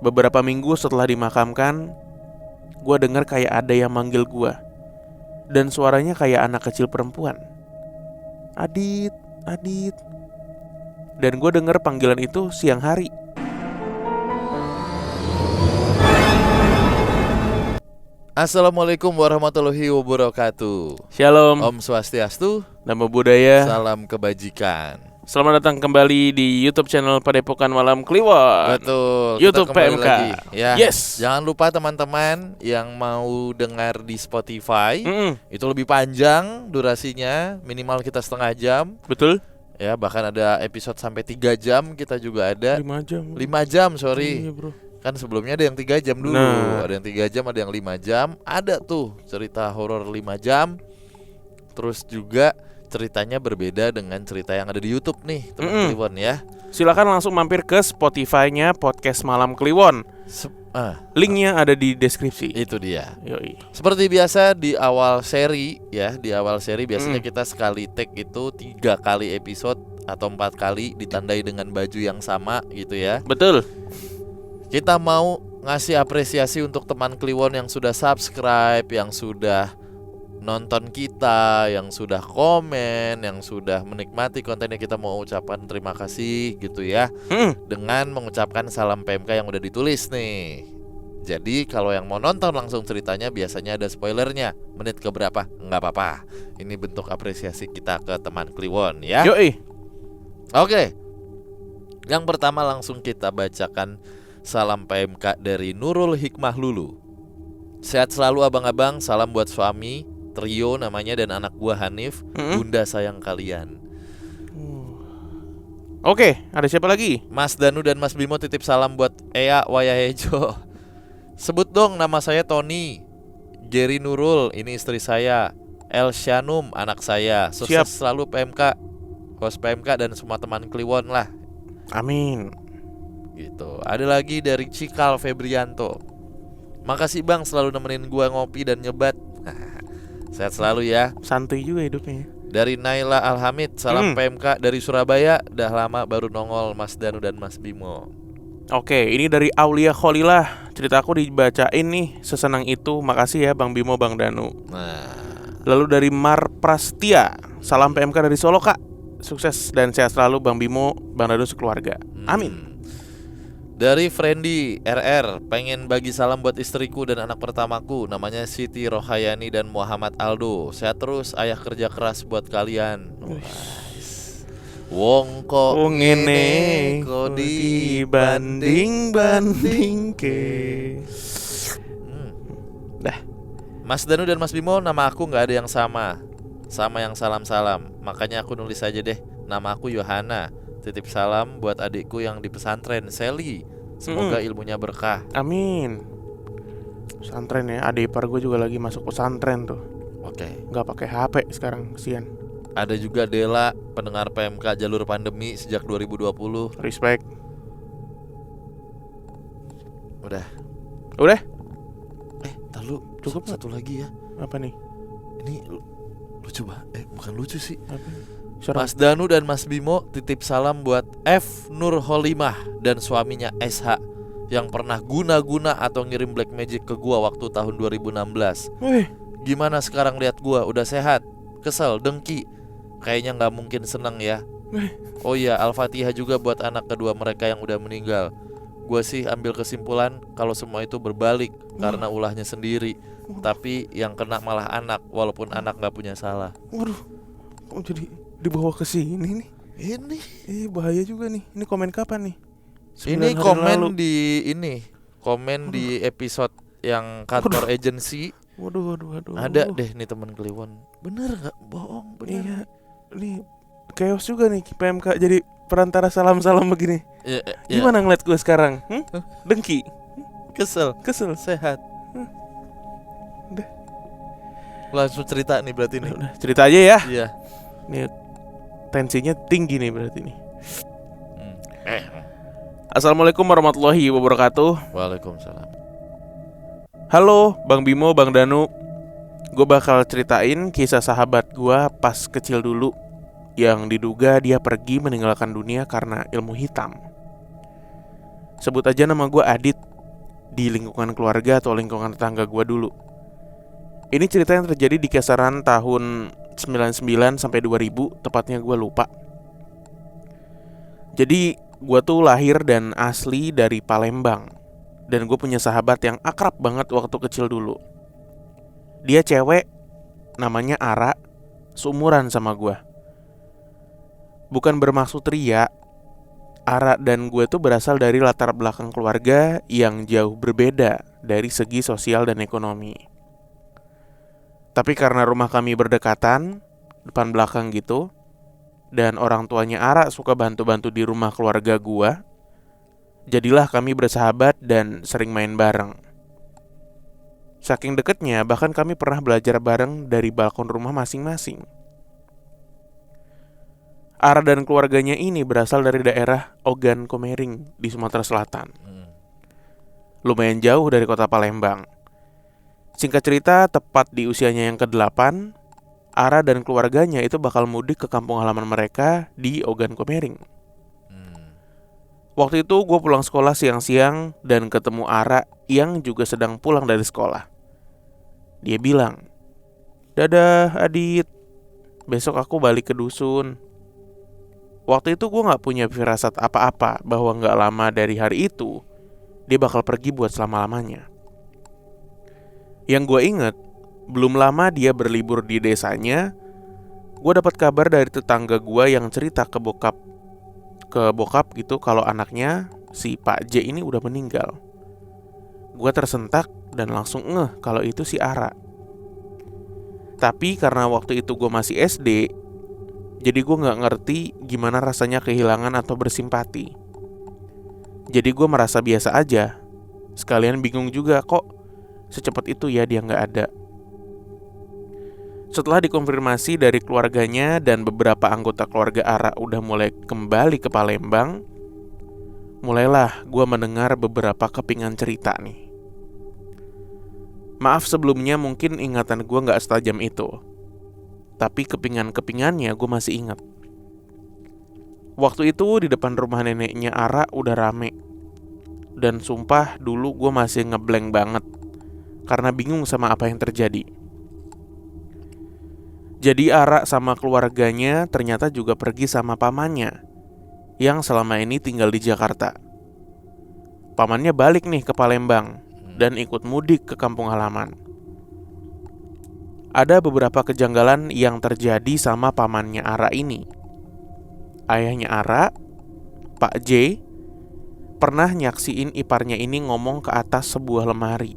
beberapa minggu setelah dimakamkan, gue dengar kayak ada yang manggil gue. Dan suaranya kayak anak kecil perempuan. Adit, Adit. Dan gue dengar panggilan itu siang hari. Assalamualaikum warahmatullahi wabarakatuh. Shalom. Om Swastiastu. Namo Buddhaya. Salam kebajikan. Selamat datang kembali di YouTube channel Padepokan Malam Kliwon. Betul. YouTube kita kembali PMK lagi. Ya. Yes. Jangan lupa teman-teman yang mau dengar di Spotify, Mm-mm. itu lebih panjang durasinya, minimal kita setengah jam. Betul. Ya, bahkan ada episode sampai 3 jam kita juga ada. 5 jam. 5 jam, sorry. Iya, bro. Kan sebelumnya ada yang 3 jam dulu. Nah. Ada yang 3 jam, ada yang 5 jam. Ada tuh cerita horor 5 jam. Terus juga ceritanya berbeda dengan cerita yang ada di YouTube nih, teman Kliwon ya. Silakan langsung mampir ke Spotify-nya Podcast Malam Kliwon. Linknya ada di deskripsi. Itu dia. Yoi. Seperti biasa di awal seri ya, di awal seri biasanya kita sekali take itu 3 kali episode atau 4 kali ditandai dengan baju yang sama gitu ya. Betul. Kita mau ngasih apresiasi untuk teman Kliwon yang sudah subscribe, yang sudah nonton kita, yang sudah komen, yang sudah menikmati kontennya. Kita mau ucapkan terima kasih gitu ya, dengan mengucapkan salam PMK yang udah ditulis nih. Jadi kalau yang mau nonton langsung ceritanya biasanya ada spoilernya. Menit keberapa? Nggak apa-apa. Ini bentuk apresiasi kita ke teman Kliwon ya. Yoi. Oke. Yang pertama langsung kita bacakan salam PMK dari Nurul Hikmah Lulu. Sehat selalu abang-abang, salam buat suami, Trio namanya, dan anak gua Hanif. Bunda sayang kalian. Oke, ada siapa lagi? Mas Danu dan Mas Bimo titip salam buat Ea Wayahejo. Sebut dong nama saya Tony. Geri Nurul, ini istri saya. El Shanum, anak saya. Sukses selalu PMK, host PMK dan semua teman Kliwon lah. Amin. Gitu. Ada lagi dari Cikal Febrianto. Makasih bang selalu nemenin gua ngopi dan nyebat. Sehat selalu ya. Santuy juga hidupnya. Dari Naila Alhamid, salam PMK dari Surabaya. Dah lama baru nongol Mas Danu dan Mas Bimo. Oke, ini dari Aulia Kholilah. Ceritaku dibacain nih, sesenang itu. Makasih ya Bang Bimo, Bang Danu. Lalu dari Mar Prastia, salam PMK dari Solo kak. Sukses dan sehat selalu Bang Bimo, Bang Danu sekeluarga. Amin. Dari Friendly RR, pengen bagi salam buat istriku dan anak pertamaku, namanya Siti Rohayani dan Muhammad Aldo. Sehat terus, ayah kerja keras buat kalian. Wong kok ngene kok dibanding ke. Dah. Mas Danu dan Mas Bimo, nama aku nggak ada yang sama yang salam-salam. Makanya aku nulis aja deh, nama aku Yohana. Titip salam buat adikku yang di pesantren, Sally. Semoga ilmunya berkah. Amin. Pesantren ya, adik ipar gue juga lagi masuk pesantren tuh. Oke. Gak pakai HP sekarang, kesian. Ada juga Dela, pendengar PMK jalur pandemi sejak 2020. Respect. Udah. Tahu Cukup satu lagi ya. Apa nih? Ini lucu banget. Bukan lucu sih. Apa? Mas Danu dan Mas Bimo titip salam buat F Nur Holimah dan suaminya SH yang pernah guna-guna atau ngirim black magic ke gua waktu tahun 2016. Gimana sekarang lihat gua? Udah sehat? Kesel, dengki? Kayaknya gak mungkin seneng ya. Oh iya, Al-Fatihah juga buat anak kedua mereka yang udah meninggal. Gua sih ambil kesimpulan kalau semua itu berbalik karena ulahnya sendiri. Tapi yang kena malah anak, walaupun anak gak punya salah. Waduh, kok jadi dibawa ke sini nih? Ini bahaya juga nih. Ini komen kapan nih? Ini komen di komen di episode yang kantor agency. Waduh. Ada deh nih teman Kliwon. Bener nggak? Bohong. Bener. Iya. Ini chaos juga nih PMK jadi perantara salam-salam begini. Gimana ngeliat gue sekarang? Dengki? Kesel. Sehat. Udah. Langsung cerita nih berarti nih. Udah, cerita aja ya. Iya. Nih tensinya tinggi nih berarti nih. Assalamualaikum warahmatullahi wabarakatuh. Waalaikumsalam. Halo Bang Bimo, Bang Danu. Gue bakal ceritain kisah sahabat gue pas kecil dulu, yang diduga dia pergi meninggalkan dunia karena ilmu hitam. Sebut aja nama gue Adit. di lingkungan keluarga atau lingkungan tetangga gue dulu. Ini cerita yang terjadi di kisaran tahun 99 sampai 2000, tepatnya gue lupa. Jadi gue tuh lahir dan asli dari Palembang. Dan gue punya sahabat yang akrab banget waktu kecil dulu. Dia cewek, namanya Ara, seumuran sama gue. Bukan bermaksud ria, Ara dan gue tuh berasal dari latar belakang keluarga yang jauh berbeda dari segi sosial dan ekonomi. Tapi karena rumah kami berdekatan, depan belakang gitu, dan orang tuanya Ara suka bantu-bantu di rumah keluarga gue, jadilah kami bersahabat dan sering main bareng. Saking deketnya, bahkan kami pernah belajar bareng dari balkon rumah masing-masing. Ara dan keluarganya ini berasal dari daerah Ogan Komering di Sumatera Selatan. Lumayan jauh dari kota Palembang. Singkat cerita, tepat di usianya yang ke-8, Ara dan keluarganya itu bakal mudik ke kampung halaman mereka di Ogan Komering. Waktu itu gue pulang sekolah siang-siang dan ketemu Ara yang juga sedang pulang dari sekolah. Dia bilang, "Dadah Adit, besok aku balik ke dusun." Waktu itu gue gak punya firasat apa-apa bahwa gak lama dari hari itu dia bakal pergi buat selama-lamanya. Yang gue inget, belum lama dia berlibur di desanya, gue dapat kabar dari tetangga gue yang cerita ke bokap gitu kalau anaknya si Pak J ini udah meninggal. Gue tersentak dan langsung ngeh kalau itu si Ara. Tapi karena waktu itu gue masih SD, jadi gue gak ngerti gimana rasanya kehilangan atau bersimpati. Jadi gue merasa biasa aja. Sekalian bingung juga kok secepat itu ya dia gak ada. Setelah dikonfirmasi dari keluarganya dan beberapa anggota keluarga Ara udah mulai kembali ke Palembang, mulailah gue mendengar beberapa kepingan cerita nih. Maaf sebelumnya mungkin ingatan gue gak setajam itu, tapi kepingan-kepingannya gue masih ingat. Waktu itu di depan rumah neneknya Ara udah rame. Dan sumpah dulu gue masih ngeblank banget karena bingung sama apa yang terjadi. Jadi Ara sama keluarganya ternyata juga pergi sama pamannya yang selama ini tinggal di Jakarta. Pamannya balik nih ke Palembang dan ikut mudik ke kampung halaman. Ada beberapa kejanggalan yang terjadi sama pamannya Ara ini. Ayahnya Ara, Pak J, pernah nyaksiin iparnya ini ngomong ke atas sebuah lemari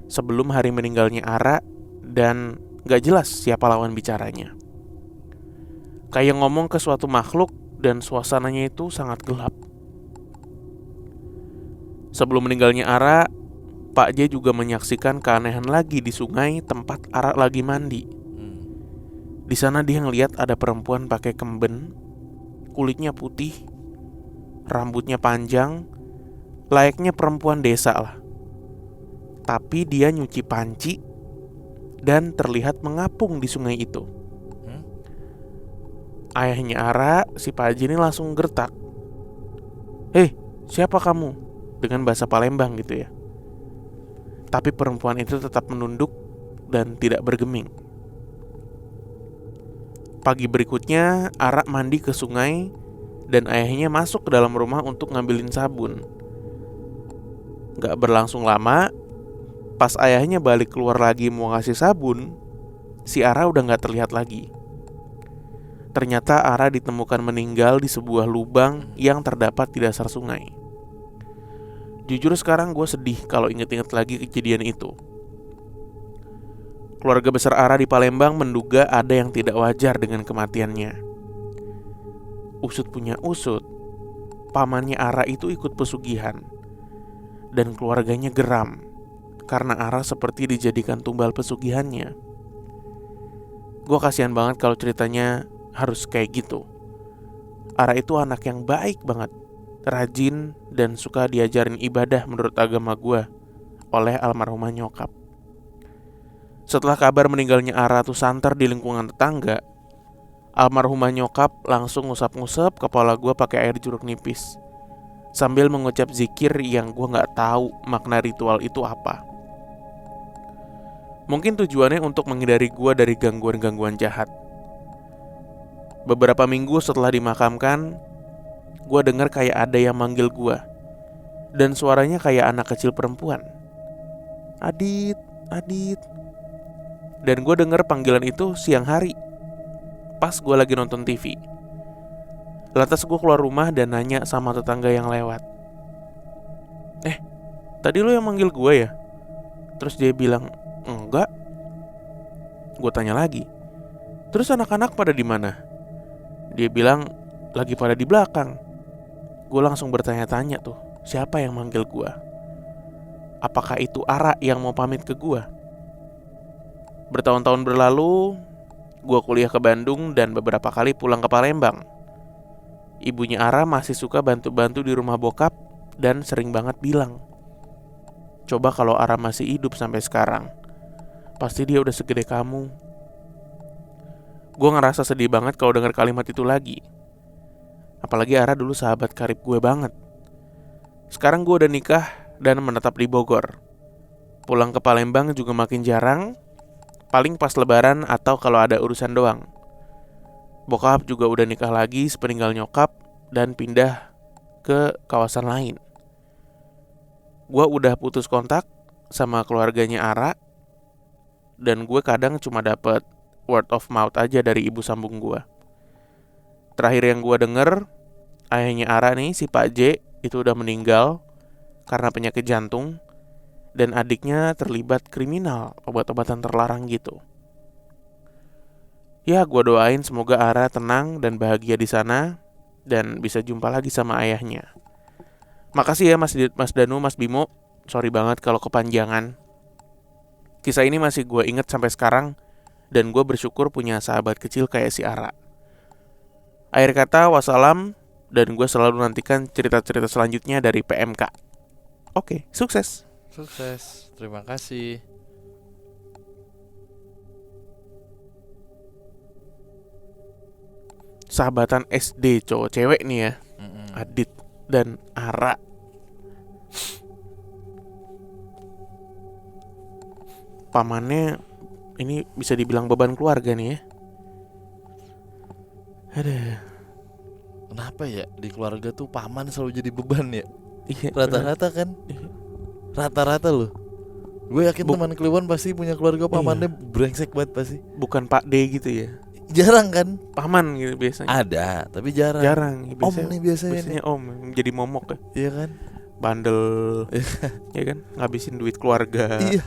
sebelum hari meninggalnya Ara dan gak jelas siapa lawan bicaranya. Kayak ngomong ke suatu makhluk dan suasananya itu sangat gelap. Sebelum meninggalnya Ara, Pak J juga menyaksikan keanehan lagi di sungai tempat Ara lagi mandi. Di sana dia ngeliat ada perempuan pakai kemben, kulitnya putih, rambutnya panjang, layaknya perempuan desa lah. Tapi dia nyuci panci dan terlihat mengapung di sungai itu. Ayahnya Ara, si Pak J ini langsung gertak. "Hei, siapa kamu?" Dengan bahasa Palembang gitu ya. Tapi perempuan itu tetap menunduk dan tidak bergeming. Pagi berikutnya, Ara mandi ke sungai dan ayahnya masuk ke dalam rumah untuk ngambilin sabun. Gak berlangsung lama, pas ayahnya balik keluar lagi mau ngasih sabun, si Ara udah gak terlihat lagi. Ternyata Ara ditemukan meninggal di sebuah lubang yang terdapat di dasar sungai. Jujur sekarang gue sedih kalau inget-inget lagi kejadian itu. Keluarga besar Ara di Palembang menduga ada yang tidak wajar dengan kematiannya. Usut punya usut, pamannya Ara itu ikut pesugihan. Dan keluarganya geram karena Ara seperti dijadikan tumbal pesugihannya. Gue kasihan banget kalau ceritanya harus kayak gitu. Ara itu anak yang baik banget, rajin dan suka diajarin ibadah menurut agama gue oleh almarhumah nyokap. Setelah kabar meninggalnya Ara tuh santer di lingkungan tetangga, almarhumah nyokap langsung ngusap-ngusap kepala gue pakai air jeruk nipis sambil mengucap zikir yang gue gak tahu makna ritual itu apa. Mungkin tujuannya untuk menghindari gue dari gangguan-gangguan jahat. Beberapa minggu setelah dimakamkan, gue dengar kayak ada yang manggil gue. Dan suaranya kayak anak kecil perempuan. Adit, Adit. Dan gue dengar panggilan itu siang hari, pas gue lagi nonton TV. Lantas gue keluar rumah dan nanya sama tetangga yang lewat. Tadi lo yang manggil gue ya? Terus dia bilang, enggak. Gue tanya lagi, terus anak-anak pada di mana? Dia bilang, lagi pada di belakang. Gue langsung bertanya-tanya tuh, siapa yang manggil gue? Apakah itu Ara yang mau pamit ke gue? Bertahun-tahun berlalu, gue kuliah ke Bandung dan beberapa kali pulang ke Palembang. Ibunya Ara masih suka bantu-bantu di rumah bokap dan sering banget bilang, coba kalau Ara masih hidup sampai sekarang, pasti dia udah segede kamu. Gue ngerasa sedih banget kalau dengar kalimat itu lagi. Apalagi Ara dulu sahabat karib gue banget. Sekarang gue udah nikah dan menetap di Bogor. Pulang ke Palembang juga makin jarang, paling pas lebaran atau kalau ada urusan doang. Bokap juga udah nikah lagi sepeninggal nyokap dan pindah ke kawasan lain. Gue udah putus kontak sama keluarganya Ara, dan gue kadang cuma dapet word of mouth aja dari ibu sambung gue. Terakhir yang gue denger, ayahnya Ara nih, si Pak J, itu udah meninggal karena penyakit jantung, dan adiknya terlibat kriminal obat-obatan terlarang gitu. Ya, gue doain semoga Ara tenang dan bahagia di sana dan bisa jumpa lagi sama ayahnya. Makasih ya Mas Danu, Mas Bimo. Sorry banget kalau kepanjangan. Kisah ini masih gue inget sampai sekarang dan gue bersyukur punya sahabat kecil kayak si Ara. Akhir kata, wassalam, dan gue selalu nantikan cerita-cerita selanjutnya dari PMK. Oke, sukses. Sukses, terima kasih. Sahabatan SD cowok cewek nih ya. Adit dan Ara. Pamannya ini bisa dibilang beban keluarga nih ya. Aduh. Kenapa ya di keluarga tuh paman selalu jadi beban ya? Iya, rata-rata kan? Rata-rata loh. Gue yakin teman Kliwon pasti punya keluarga pamannya brengsek banget pasti. Bukan Pak D gitu ya. Jarang kan? Paman gitu biasanya. Ada, tapi jarang. Jarang. Om nih biasanya nih. Om jadi momok ya. Iya kan? Bandel. Ya kan? Ngabisin duit keluarga. Iya.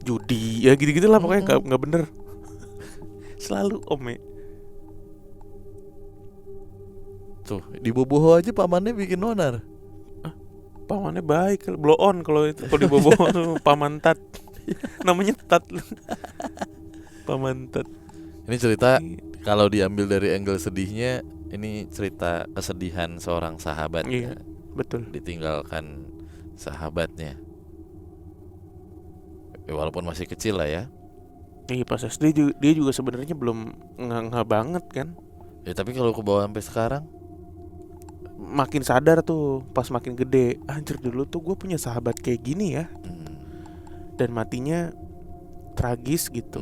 Judi, ya gitu-gitu lah pokoknya nggak bener. Selalu om ya. Tuh, di Boboho aja pamannya bikin onar. Pamannya baik, blow on kalau itu. Kalau di Boboho tuh paman tat. Namanya tat. Paman tat. Ini cerita kalau diambil dari angle sedihnya, ini cerita kesedihan seorang sahabat. Iya, betul. Ditinggalkan sahabatnya. Walaupun masih kecil lah ya. Iya, pas SD dia juga sebenarnya belum nggak banget kan. Ya tapi kalau ke bawah sampai sekarang, makin sadar tuh pas makin gede. Anjir, dulu tuh gue punya sahabat kayak gini ya. Dan matinya tragis gitu.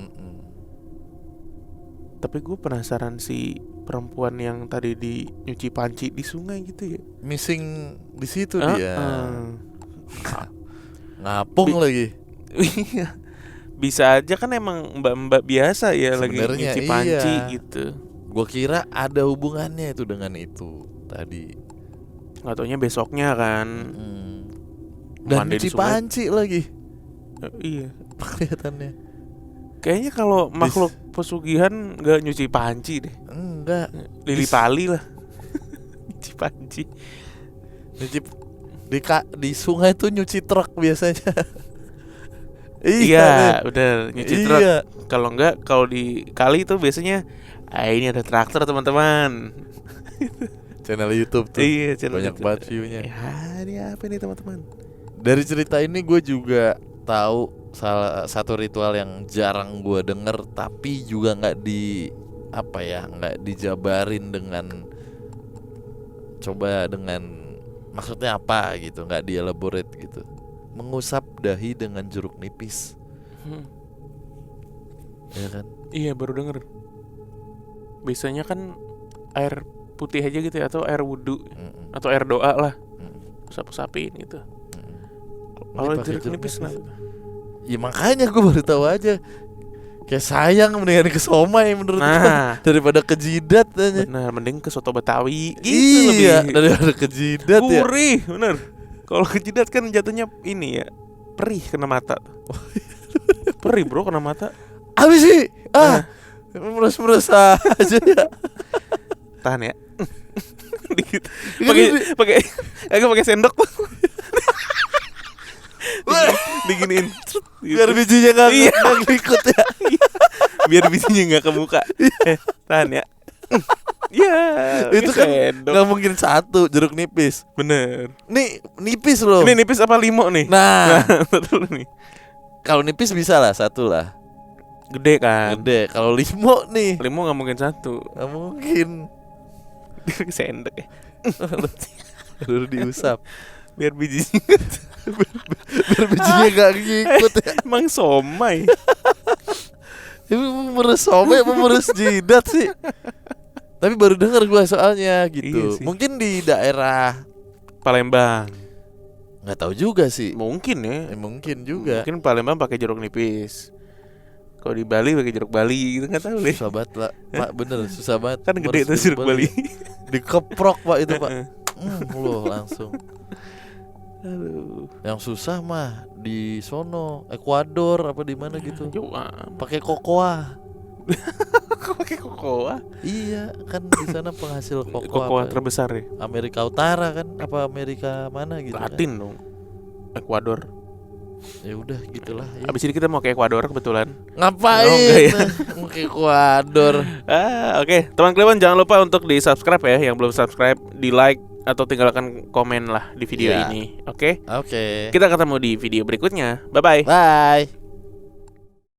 Tapi gue penasaran si perempuan yang tadi di nyuci panci di sungai gitu ya. Missing di situ dia. Ngapung lagi. Bisa aja kan emang mbak-mbak biasa ya sebenarnya, lagi nyuci panci gitu. Gue kira ada hubungannya itu dengan itu tadi. Nggak taunya besoknya kan. Dan nyuci panci lagi. Iya. Kelihatannya. Kayaknya kalau makhluk pesugihan nggak nyuci panci deh. Enggak. Lili pali lah. Nyuci panci. Nyuci di sungai tuh nyuci truk biasanya. Iya, udah nyuci truk. Kalau enggak, kalau di kali itu biasanya ini ada traktor teman-teman. Channel YouTube tuh. Iya, banyak banget view-nya. Ya, ini apa nih teman-teman? Dari cerita ini gue juga tahu salah satu ritual yang jarang gue denger, tapi juga nggak dijabarin dengan coba dengan maksudnya apa gitu, nggak dielaborate gitu. Mengusap dahi dengan jeruk nipis. Ya kan? Iya, baru denger. Biasanya kan air putih aja gitu ya, atau air wudhu atau air doa lah. Usap-usapin gitu. Kalau jeruk nipis nah. Ya makanya gue baru tahu aja. Kayak sayang mendingan ke somai menurut gue daripada ke jidat aja. Benar, mending ke soto Betawi gitu. Iya, lebih daripada ke jidat ya. gurih, bener. Kalau ke jidat kan jatuhnya ini ya, perih kena mata. Perih bro kena mata. Habis sih. Meres-meres aja ya. Tahan ya. Dikit. Pakai sendok. Diginiin. Biar bijinya enggak ngikut ya. Biar bijinya enggak ke muka. Tahan ya. Ya, itu kan nggak mungkin satu jeruk nipis. Bener. Nih nipis loh. Ini nipis apa limo nih? Nah, betul nih. Kalau nipis bisa lah satu lah. Gede kan? Gede. Kalau limo nih. Limo nggak mungkin satu. Nggak mungkin. Sendok ya. Baru diusap. Biar bijinya nggak ngikut ya. Emang somai. Ini meres somai apa meres jidat sih? Tapi baru dengar gue soalnya gitu. Iya mungkin di daerah Palembang. Nggak tahu juga sih. Mungkin ya. Mungkin juga. Mungkin Palembang pakai jeruk nipis. Kalau di Bali pakai jeruk Bali gitu, nggak tahu deh. Susah banget lah, Pak, bener susah banget. Kan gede tuh jeruk Bali. Dikeprok Pak itu Pak. Loh langsung. Aduh. Yang susah mah di sono Ekuador apa di mana gitu. Pakai kokoa. Pakai kokoa? Iya, kan di sana penghasil kokoa. Kokoa terbesar ya. Amerika Utara kan apa Amerika mana gitu. Latin kan? dong. Ekuador. Ya udah gitulah. Ya. Abis ini kita mau ke Ekuador kebetulan. Ngapain? Mau ke Ekuador. Oke. Teman Kliwon jangan lupa untuk di subscribe ya. Yang belum subscribe, di like atau tinggalkan komen lah di video ini. Oke. Oke. Kita ketemu di video berikutnya. Bye bye. Bye.